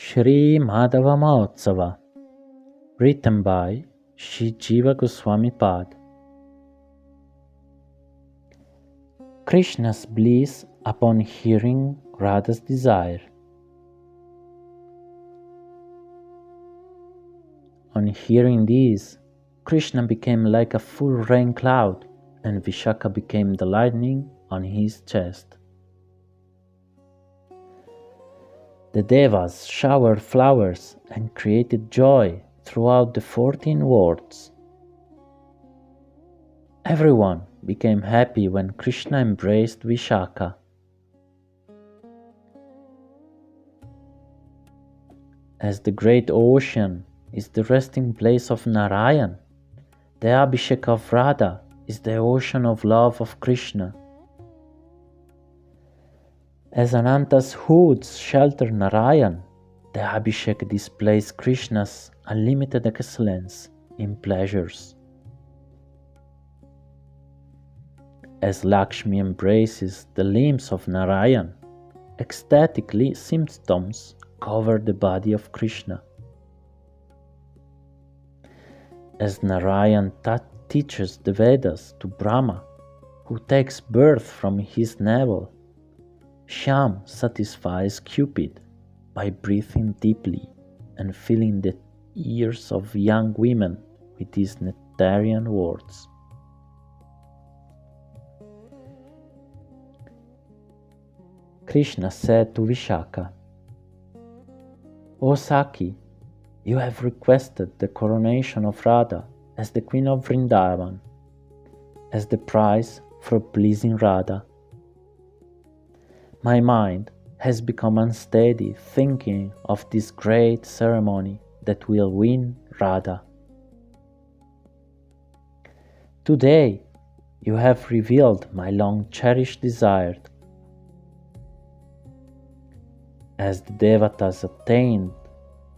Sri Madhava Mahotsava, written by Srila Jiva Goswamipada. Krishna's bliss upon hearing Radha's desire. On hearing this, Krishna became like a full rain cloud, and Vishaka became the lightning on his chest. The Devas showered flowers and created joy throughout the 14 worlds. Everyone became happy when Krishna embraced Vishaka. As the great ocean is the resting place of Narayan, the Abhishek of Radha is the ocean of love of Krishna. As Ananta's hoods shelter Narayan, the Abhishek displays Krishna's unlimited excellence in pleasures. As Lakshmi embraces the limbs of Narayan, ecstatic symptoms cover the body of Krishna. As Narayan teaches the Vedas to Brahma, who takes birth from his navel, Shyam satisfies Cupid by breathing deeply and filling the ears of young women with his nectarian words. Krishna said to Vishaka, "O Saki, you have requested the coronation of Radha as the Queen of Vrindavana, as the prize for pleasing Radha. My mind has become unsteady thinking of this great ceremony that will win Radha. Today you have revealed my long-cherished desire. As the Devatas attained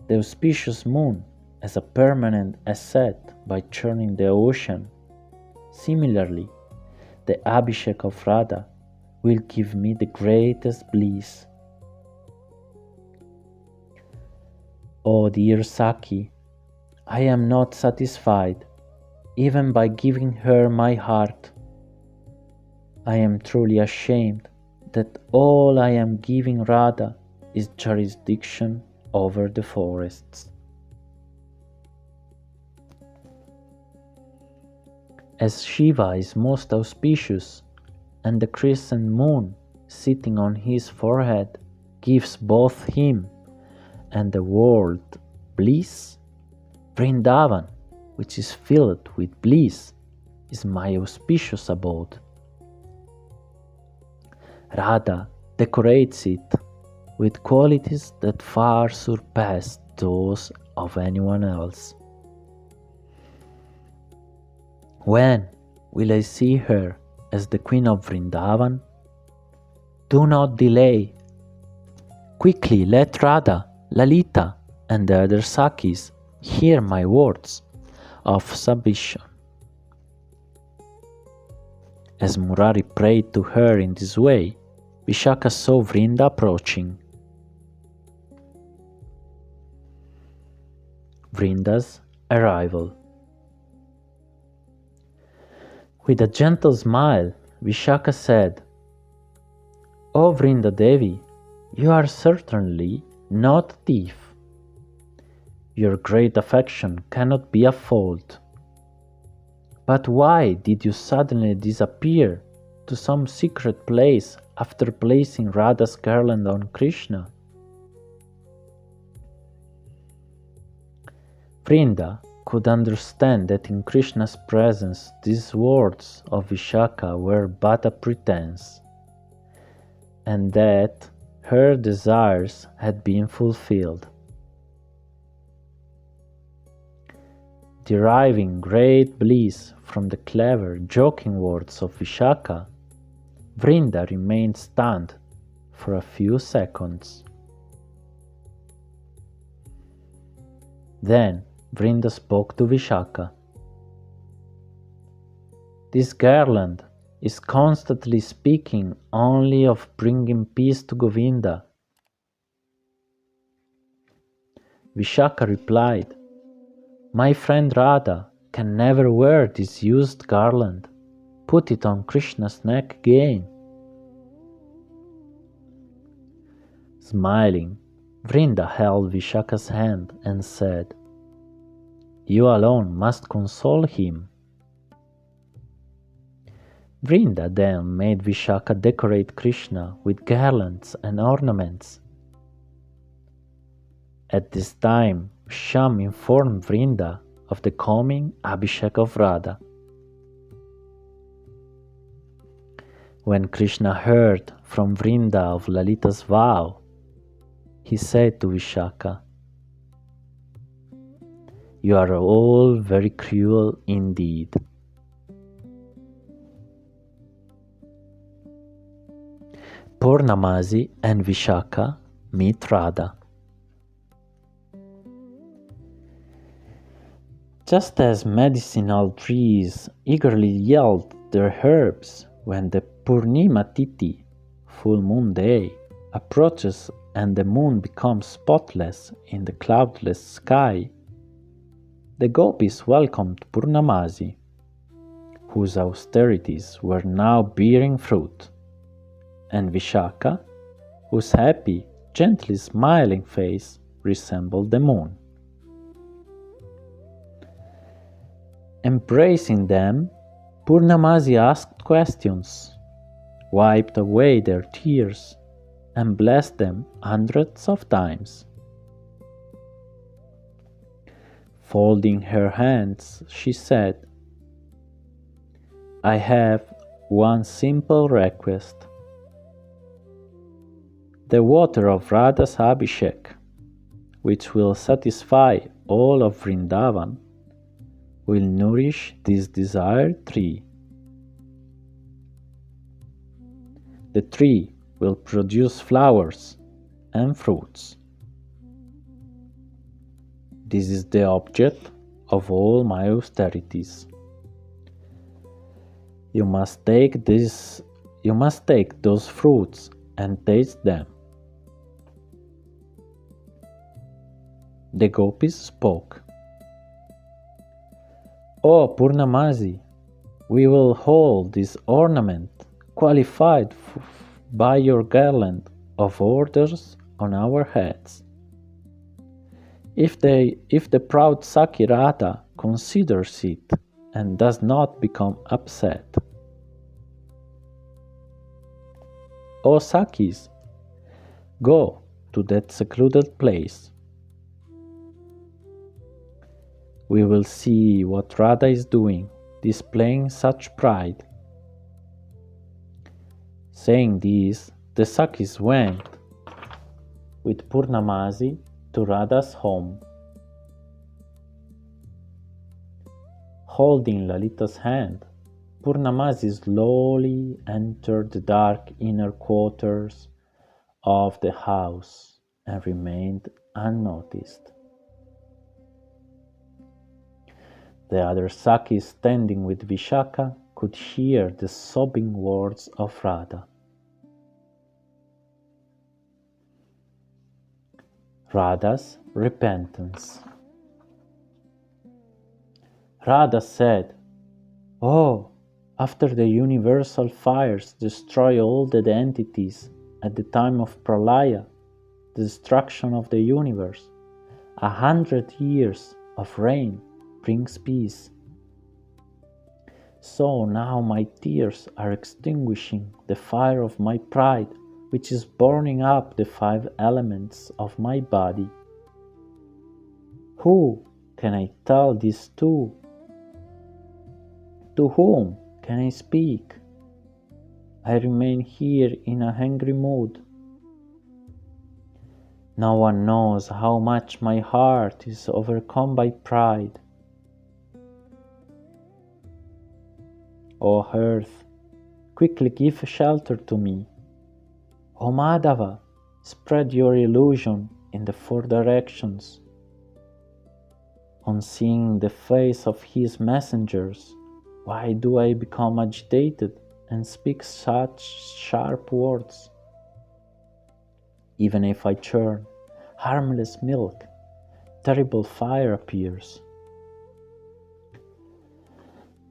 the auspicious moon as a permanent asset by churning the ocean, similarly, the Abhishek of Radha will give me the greatest bliss. O dear Saki, I am not satisfied even by giving her my heart. I am truly ashamed that all I am giving Radha is jurisdiction over the forests." As Shiva is most auspicious, and the crescent moon sitting on his forehead gives both him and the world bliss, Vrindavan, which is filled with bliss, is my auspicious abode. Radha decorates it with qualities that far surpass those of anyone else. When will I see her as the Queen of Vrindavan? Do not delay. Quickly let Radha, Lalita, and the other Sakis hear my words of submission. As Murari prayed to her in this way, Vishaka saw Vrinda approaching. Vrinda's arrival. With a gentle smile, Vishaka said, "O Vrinda Devi, you are certainly not a thief. Your great affection cannot be a fault. But why did you suddenly disappear to some secret place after placing Radha's garland on Krishna?" Vrinda could understand that in Krishna's presence these words of Vishaka were but a pretense, and that her desires had been fulfilled. Deriving great bliss from the clever, joking words of Vishaka, Vrinda remained stunned for a few seconds. Then Vrinda spoke to Vishaka. "This garland is constantly speaking only of bringing peace to Govinda. Vishaka replied, "My friend Radha can never wear this used garland. Put it on Krishna's neck again." Smiling, Vrinda held Vishaka's hand and said, "You alone must console him." Vrinda then made Vishaka decorate Krishna with garlands and ornaments. At this time, Shyam informed Vrinda of the coming Abhishek of Radha. When Krishna heard from Vrinda of Lalita's vow, he said to Vishaka, "You are all very cruel indeed." Purnamasi and Vishaka meet Radha. Just as medicinal trees eagerly yield their herbs when the Purnima Tithi, full moon day, approaches and the moon becomes spotless in the cloudless sky, the gopis welcomed Purnamasi, whose austerities were now bearing fruit, and Vishaka, whose happy, gently smiling face resembled the moon. Embracing them, Purnamasi asked questions, wiped away their tears, and blessed them hundreds of times. Folding her hands, she said, "I have one simple request. The water of Radha's Abhishek, which will satisfy all of Vrindavan, will nourish this desired tree. The tree will produce flowers and fruits. This is the object of all my austerities. You must take those fruits and taste them." The gopis spoke. "O Purnamasi, we will hold this ornament qualified by your garland of orders on our heads. If the proud Saki Radha considers it and does not become upset. O Sakis, go to that secluded place. We will see what Radha is doing, displaying such pride." Saying this, the Sakis went with Purnamasi to Radha's home. Holding Lalita's hand, Purnamasi slowly entered the dark inner quarters of the house and remained unnoticed. The other Sakis standing with Vishaka could hear the sobbing words of Radha. Radha's repentance. Radha said, "Oh, after the universal fires destroy all the entities at the time of Pralaya, the destruction of the universe, 100 years of rain brings peace. So now my tears are extinguishing the fire of my pride, which is burning up the 5 elements of my body. Who can I tell this to? To whom can I speak? I remain here in a angry mood. No one knows how much my heart is overcome by pride. O earth, quickly give shelter to me. O Madhava, spread your illusion in the 4 directions." On seeing the face of his messengers, why do I become agitated and speak such sharp words? Even if I churn harmless milk, terrible fire appears.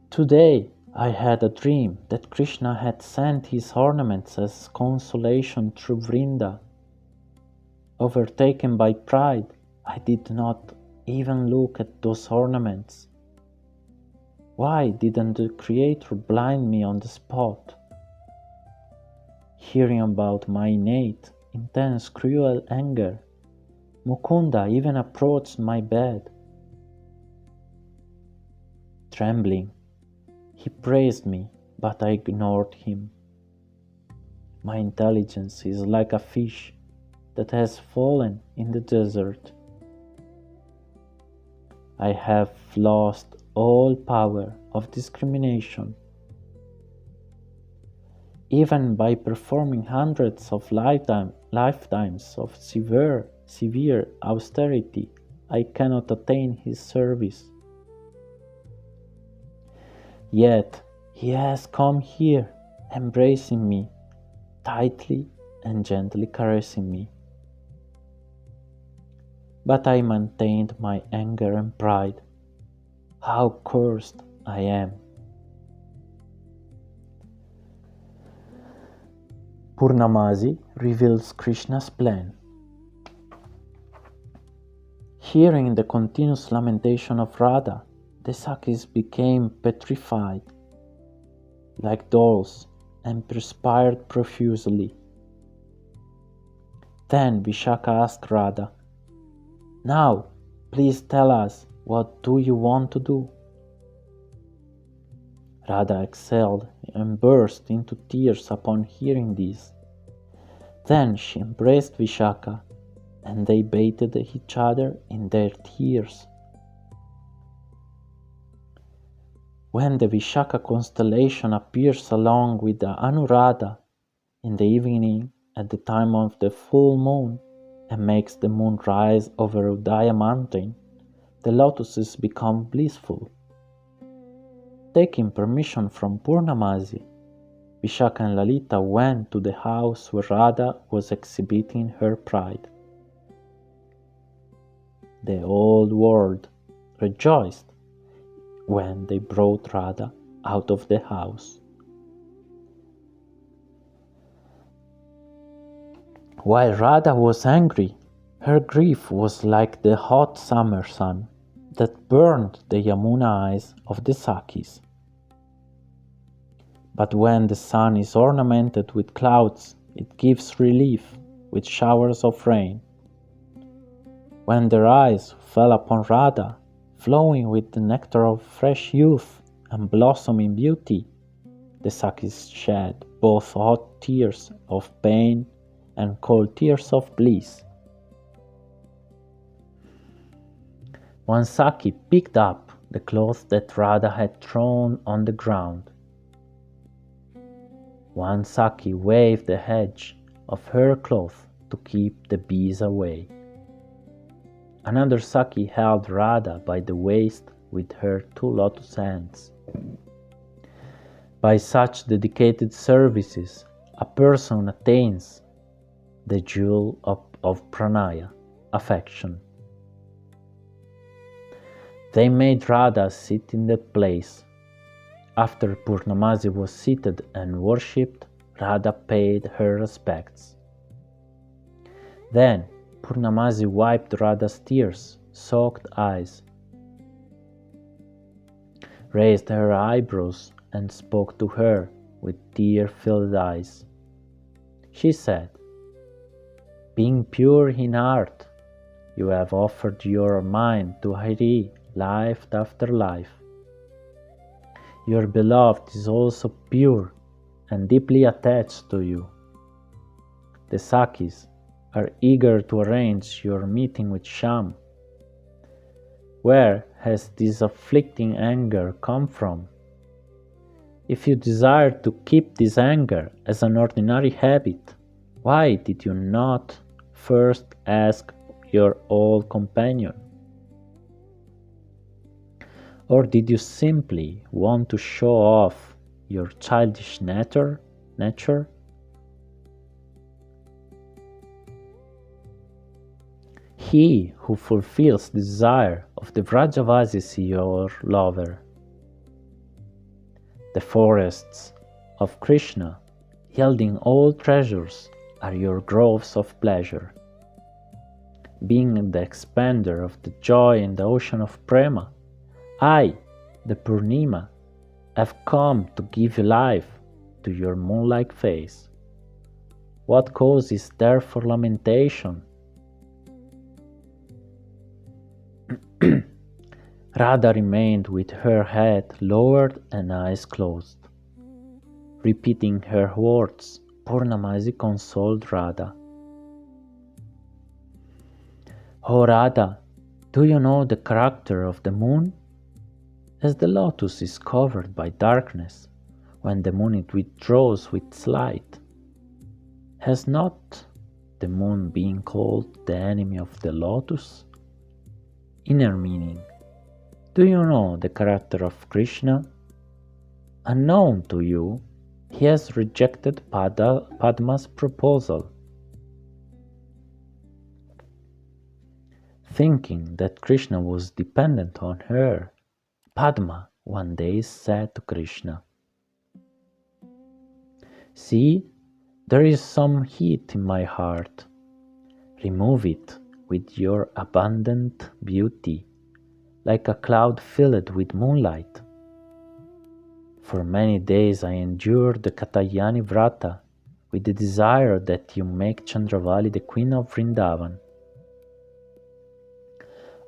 Today I had a dream that Krishna had sent his ornaments as consolation through Vrinda. Overtaken by pride, I did not even look at those ornaments. Why didn't the Creator blind me on the spot? Hearing about my innate, intense, cruel anger, Mukunda even approached my bed. Trembling, he praised me, but I ignored him. My intelligence is like a fish that has fallen in the desert. I have lost all power of discrimination. Even by performing hundreds of lifetimes of severe austerity, I cannot attain his service. Yet he has come here, embracing me, tightly and gently caressing me. But I maintained my anger and pride. How cursed I am! Purnamasi reveals Krishna's plan. Hearing the continuous lamentation of Radha, the Sakis became petrified, like dolls, and perspired profusely. Then Vishaka asked Radha, "Now, please tell us, what do you want to do?" Radha exhaled and burst into tears upon hearing this. Then she embraced Vishaka, and they bathed each other in their tears. When the Vishaka constellation appears along with the Anuradha in the evening at the time of the full moon and makes the moon rise over Udaya mountain, the lotuses become blissful. Taking permission from Purnamasi, Vishaka and Lalita went to the house where Radha was exhibiting her pride. The old world rejoiced when they brought Radha out of the house. While Radha was angry, her grief was like the hot summer sun that burned the Yamuna eyes of the Sakis. But when the sun is ornamented with clouds, it gives relief with showers of rain. When their eyes fell upon Radha, flowing with the nectar of fresh youth and blossoming beauty, the Sakis shed both hot tears of pain and cold tears of bliss. One Saki picked up the cloth that Radha had thrown on the ground. One Saki waved the edge of her cloth to keep the bees away. Another Saki held Radha by the waist with her two lotus hands. By such dedicated services, a person attains the jewel of pranaya, affection. They made Radha sit in that place. After Purnamasi was seated and worshipped, Radha paid her respects. Then Purnamasi wiped Radha's tears-soaked eyes, raised her eyebrows and spoke to her with tear-filled eyes. She said, "Being pure in heart, you have offered your mind to Hari life after life. Your beloved is also pure and deeply attached to you. The Sakis are eager to arrange your meeting with Sham. Where has this afflicting anger come from? If you desire to keep this anger as an ordinary habit, why did you not first ask your old companion? Or did you simply want to show off your childish nature? he who fulfills the desire of the Vrajavasi is your lover. The forests of Krishna, yielding all treasures, are your groves of pleasure. Being the expander of the joy in the ocean of prema, I, the Purnima, have come to give life to your moon-like face. What cause is there for lamentation? Radha remained with her head lowered and eyes closed. Repeating her words, Purnamasi consoled Radha. Oh Radha, do you know the character of the moon? As the lotus is covered by darkness, when the moon it withdraws with its light, has not the moon been called the enemy of the lotus? Inner meaning. Do you know the character of Krishna? Unknown to you, he has rejected Padma's proposal. Thinking that Krishna was dependent on her, Padma one day said to Krishna, "See, there is some heat in my heart. Remove it with your abundant beauty, like a cloud filled with moonlight. For many days I endured the Katayani Vrata with the desire that you make Chandravali the Queen of Vrindavan.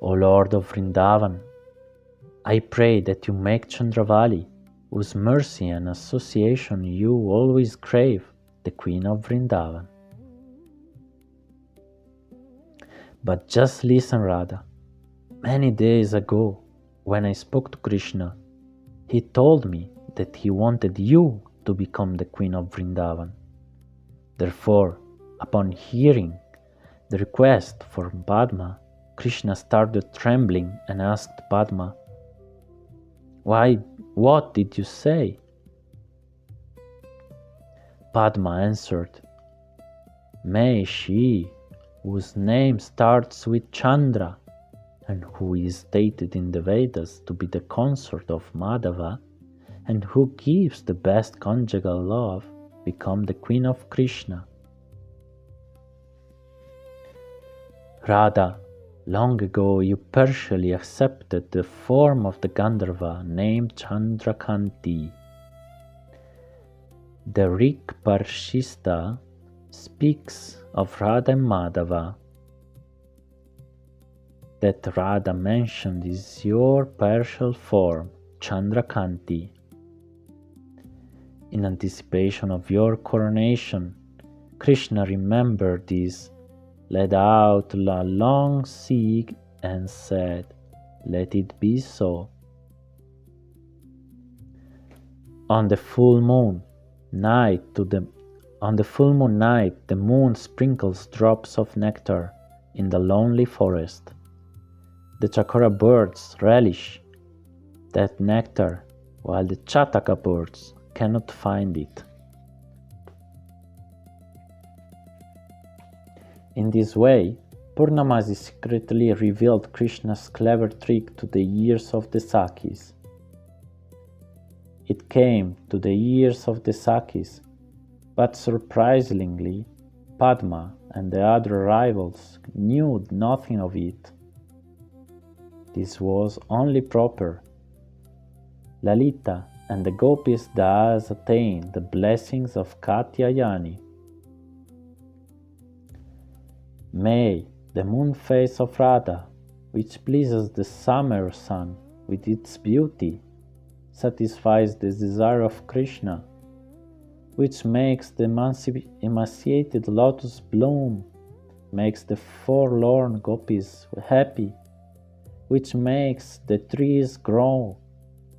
O Lord of Vrindavan, I pray that you make Chandravali, whose mercy and association you always crave, the Queen of Vrindavan." But just listen, Radha. Many days ago, when I spoke to Krishna, he told me that he wanted you to become the Queen of Vrindavan. Therefore, upon hearing the request for Padma, Krishna started trembling and asked Padma, What did you say?" Padma answered, "May she, whose name starts with Chandra, and who is stated in the Vedas to be the consort of Madhava, and who gives the best conjugal love, become the Queen of Krishna." Radha, long ago you partially accepted the form of the Gandharva named Chandrakanti. The Rik Parshista speaks of Radha and Madhava. That Radha mentioned is your partial form, Chandrakanti. In anticipation of your coronation, Krishna remembered this, led out a long sigh and said, "Let it be so." On the full moon night, the moon sprinkles drops of nectar in the lonely forest. The chakora birds relish that nectar, while the chataka birds cannot find it. In this way, Purnamasi secretly revealed Krishna's clever trick to the ears of the Sakis. It came to the ears of the Sakis, but surprisingly, Padma and the other rivals knew nothing of it. This was only proper. Lalita and the gopis thus attained the blessings of Katyayani. May the moon face of Radha, which pleases the summer sun with its beauty, satisfies the desire of Krishna, which makes the emaciated lotus bloom, makes the forlorn gopis happy, which makes the trees grow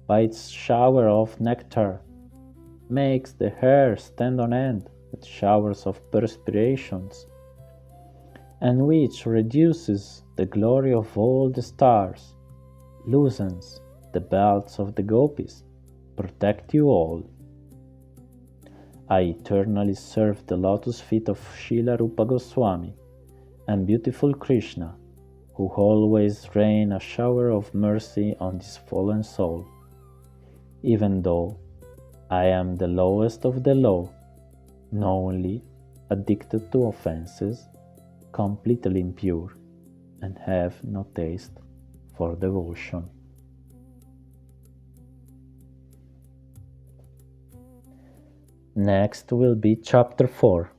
by its shower of nectar, makes the hair stand on end with showers of perspirations, and which reduces the glory of all the stars, loosens the belts of the gopis, protect you all. I eternally serve the lotus feet of Srila Rupa Goswami and beautiful Krishna who always rain a shower of mercy on this fallen soul, even though I am the lowest of the low, knowingly addicted to offenses, completely impure, and have no taste for devotion. Next will be Chapter 4,